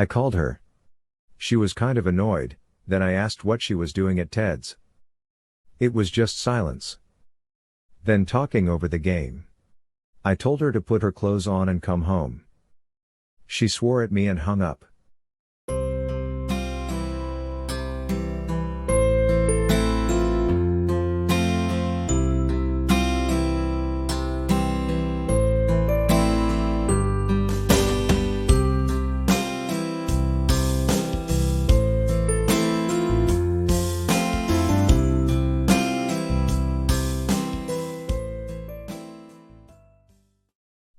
I called her. She was kind of annoyed, then I asked what she was doing at Ted's. It was just silence. Then talking over the game. I told her to put her clothes on and come home. She swore at me and hung up.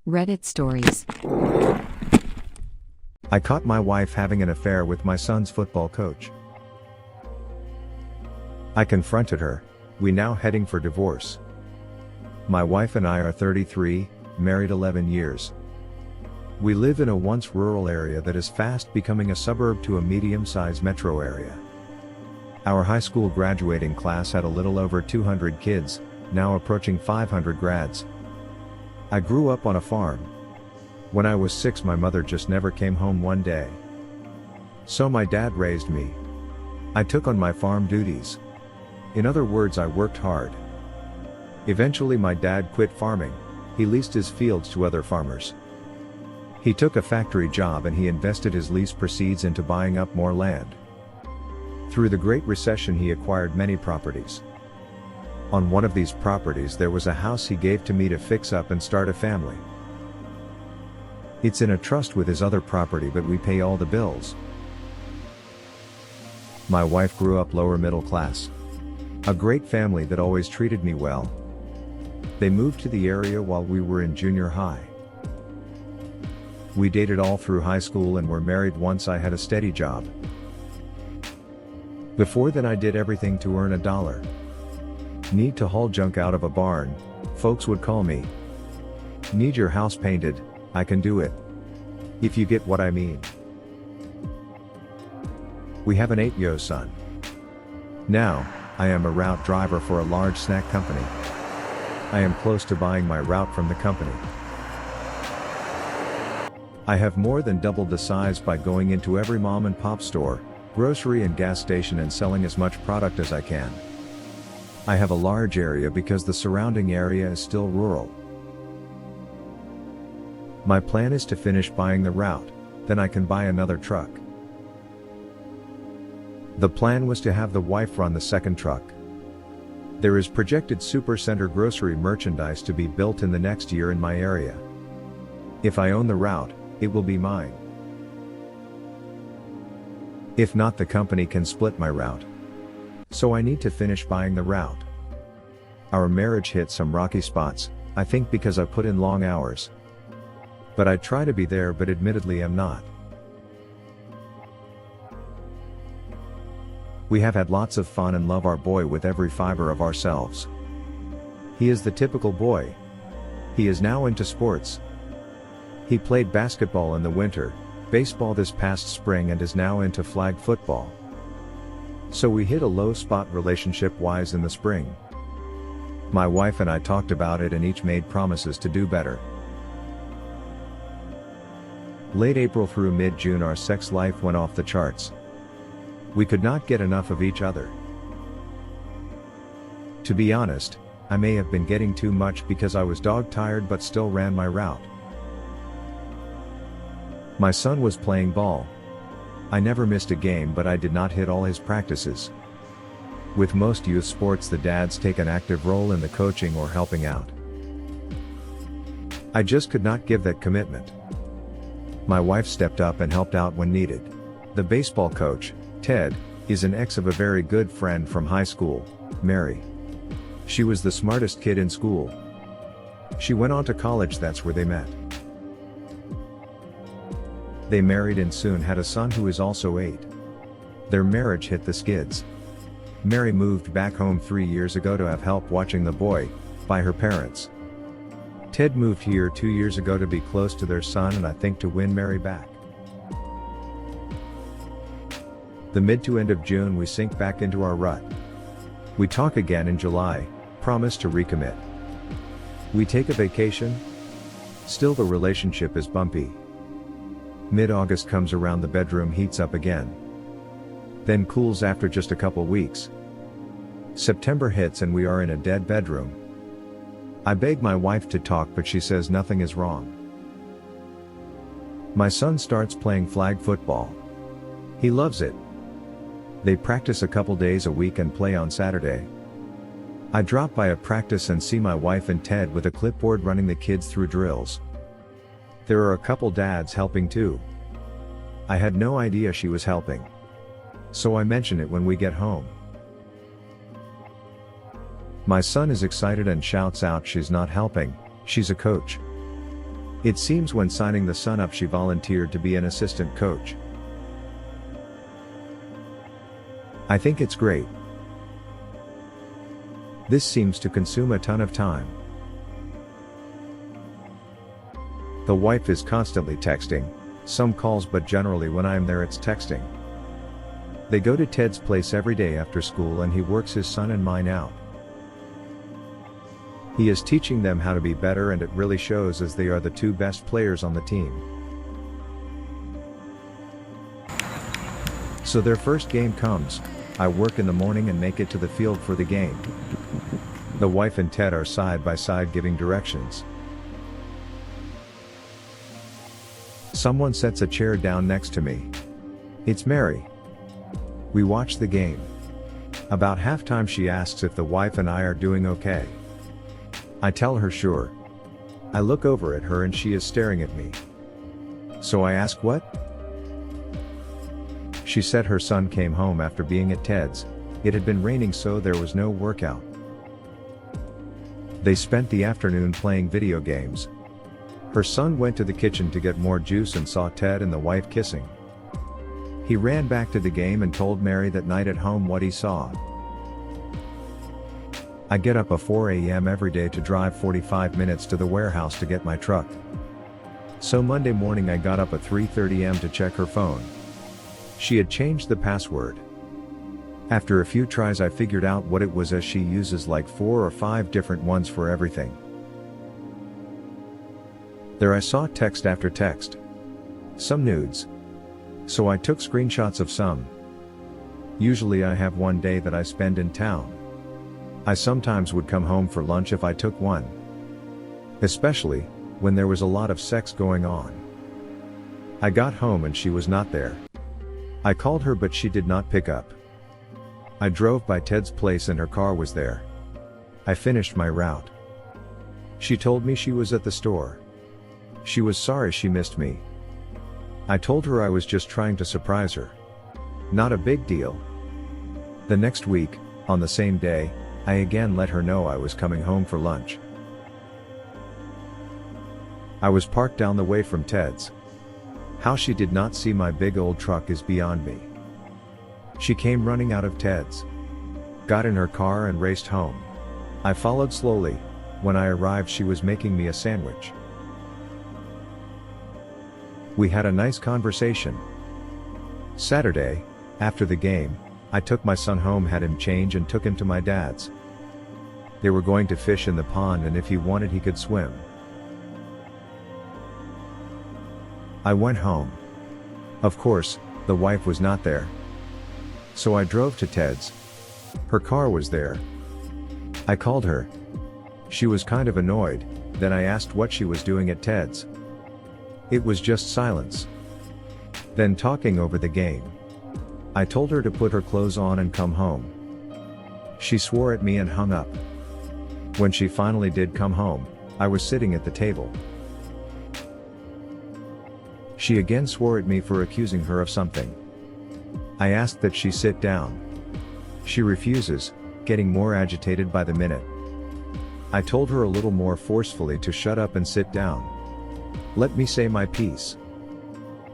Reddit stories. I caught my wife having an affair with my son's football coach. I confronted her. We now heading for divorce. My wife and I are 33, married 11 years. We live in a once rural area that is fast becoming a suburb to a medium-sized metro area. Our high school graduating class had a little over 200 kids, now approaching 500 grads. I grew up on a farm. When I was 6, my mother just never came home one day. So my dad raised me. I took on my farm duties. In other words, I worked hard. Eventually my dad quit farming. He leased his fields to other farmers. He took a factory job and he invested his lease proceeds into buying up more land. Through the Great Recession he acquired many properties. On one of these properties there was a house he gave to me to fix up and start a family. It's in a trust with his other property, but we pay all the bills. My wife grew up lower middle class. A great family that always treated me well. They moved to the area while we were in junior high. We dated all through high school and were married once I had a steady job. Before then I did everything to earn $1. Need to haul junk out of a barn, folks would call me. Need your house painted, I can do it. If you get what I mean. We have an 8-year-old son. Now, I am a route driver for a large snack company. I am close to buying my route from the company. I have more than doubled the size by going into every mom and pop store, grocery and gas station and selling as much product as I can. I have a large area because the surrounding area is still rural. My plan is to finish buying the route, then I can buy another truck. The plan was to have the wife run the second truck. There is projected supercenter grocery merchandise to be built in the next year in my area. If I own the route, it will be mine. If not, the company can split my route. So I need to finish buying the route. Our marriage hit some rocky spots, I think because I put in long hours. But I try to be there, but admittedly I'm not. We have had lots of fun and love our boy with every fiber of ourselves. He is the typical boy. He is now into sports. He played basketball in the winter, baseball this past spring and is now into flag football. So we hit a low spot relationship-wise in the spring. My wife and I talked about it and each made promises to do better. Late April through mid-June our sex life went off the charts. We could not get enough of each other. To be honest, I may have been getting too much because I was dog-tired but still ran my route. My son was playing ball. I never missed a game, but I did not hit all his practices. With most youth sports, the dads take an active role in the coaching or helping out. I just could not give that commitment. My wife stepped up and helped out when needed. The baseball coach, Ted, is an ex of a very good friend from high school, Mary. She was the smartest kid in school. She went on to college, that's where they met. They married and soon had a son who is also 8. Their marriage hit the skids. Mary moved back home 3 years ago to have help watching the boy, by her parents. Ted moved here 2 years ago to be close to their son and I think to win Mary back. The mid to end of June we sink back into our rut. We talk again in July, promise to recommit. We take a vacation. Still the relationship is bumpy. Mid-August comes around, the bedroom heats up again. Then cools after just a couple weeks. September hits and we are in a dead bedroom. I beg my wife to talk, but she says nothing is wrong. My son starts playing flag football. He loves it. They practice a couple days a week and play on Saturday. I drop by a practice and see my wife and Ted with a clipboard running the kids through drills. There are a couple dads helping too. I had no idea she was helping. So I mention it when we get home. My son is excited and shouts out she's not helping, she's a coach. It seems when signing the son up she volunteered to be an assistant coach. I think it's great. This seems to consume a ton of time. The wife is constantly texting, some calls, but generally when I'm there it's texting. They go to Ted's place every day after school and he works his son and mine out. He is teaching them how to be better, and it really shows as they are the two best players on the team. So their first game comes. I work in the morning and make it to the field for the game. The wife and Ted are side by side giving directions. Someone sets a chair down next to me. It's Mary. We watch the game. About halftime she asks if the wife and I are doing okay. I tell her sure. I look over at her and she is staring at me. So I ask what? She said her son came home after being at Ted's. It had been raining so there was no workout. They spent the afternoon playing video games. Her son went to the kitchen to get more juice and saw Ted and the wife kissing. He ran back to the game and told Mary that night at home what he saw. I get up at 4 a.m. every day to drive 45 minutes to the warehouse to get my truck. So Monday morning I got up at 3:30 a.m. to check her phone. She had changed the password. After a few tries I figured out what it was, as she uses like 4 or 5 different ones for everything. There I saw text after text. Some nudes. So I took screenshots of some. Usually I have one day that I spend in town. I sometimes would come home for lunch if I took one. Especially when there was a lot of sex going on. I got home and she was not there. I called her but she did not pick up. I drove by Ted's place and her car was there. I finished my route. She told me she was at the store. She was sorry she missed me. I told her I was just trying to surprise her. Not a big deal. The next week, on the same day, I again let her know I was coming home for lunch. I was parked down the way from Ted's. How she did not see my big old truck is beyond me. She came running out of Ted's, got in her car and raced home. I followed slowly. When I arrived she was making me a sandwich. We had a nice conversation. Saturday, after the game, I took my son home, had him change and took him to my dad's. They were going to fish in the pond and if he wanted he could swim. I went home. Of course, the wife was not there. So I drove to Ted's. Her car was there. I called her. She was kind of annoyed, then I asked what she was doing at Ted's. It was just silence. Then talking over the game. I told her to put her clothes on and come home. She swore at me and hung up. When she finally did come home, I was sitting at the table. She again swore at me for accusing her of something. I asked that she sit down. She refuses, getting more agitated by the minute. I told her a little more forcefully to shut up and sit down. Let me say my piece.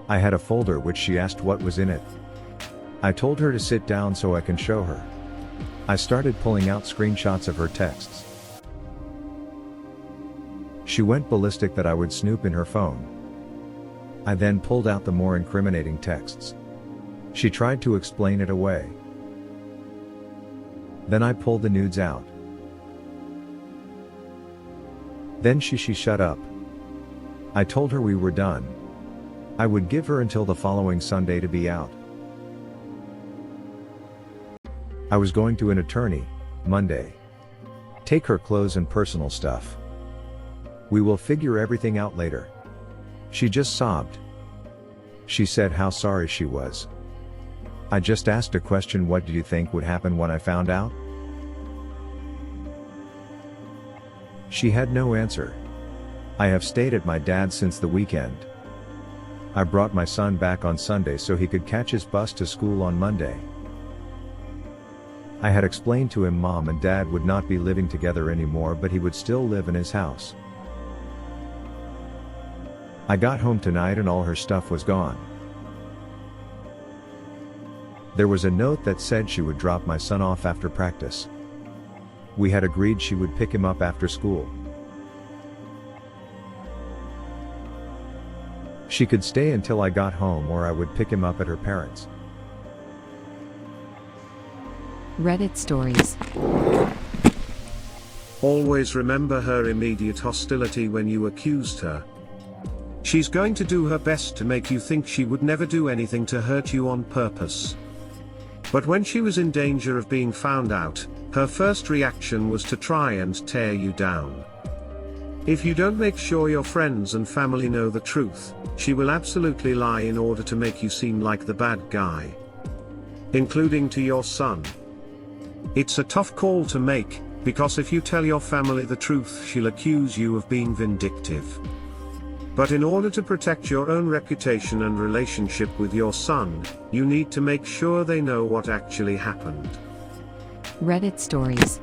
I had a folder which she asked what was in it. I told her to sit down so I can show her. I started pulling out screenshots of her texts. She went ballistic that I would snoop in her phone. I then pulled out the more incriminating texts. She tried to explain it away. Then I pulled the nudes out. Then she shut up. I told her we were done. I would give her until the following Sunday to be out. I was going to an attorney, Monday. Take her clothes and personal stuff. We will figure everything out later. She just sobbed. She said how sorry she was. I just asked a question: what do you think would happen when I found out? She had no answer. I have stayed at my dad's since the weekend. I brought my son back on Sunday so he could catch his bus to school on Monday. I had explained to him Mom and Dad would not be living together anymore, but he would still live in his house. I got home tonight and all her stuff was gone. There was a note that said she would drop my son off after practice. We had agreed she would pick him up after school. She could stay until I got home, or I would pick him up at her parents'. Reddit stories. Always remember her immediate hostility when you accused her. She's going to do her best to make you think she would never do anything to hurt you on purpose. But when she was in danger of being found out, her first reaction was to try and tear you down. If you don't make sure your friends and family know the truth, she will absolutely lie in order to make you seem like the bad guy. Including to your son. It's a tough call to make, because if you tell your family the truth, she'll accuse you of being vindictive. But in order to protect your own reputation and relationship with your son, you need to make sure they know what actually happened. Reddit stories.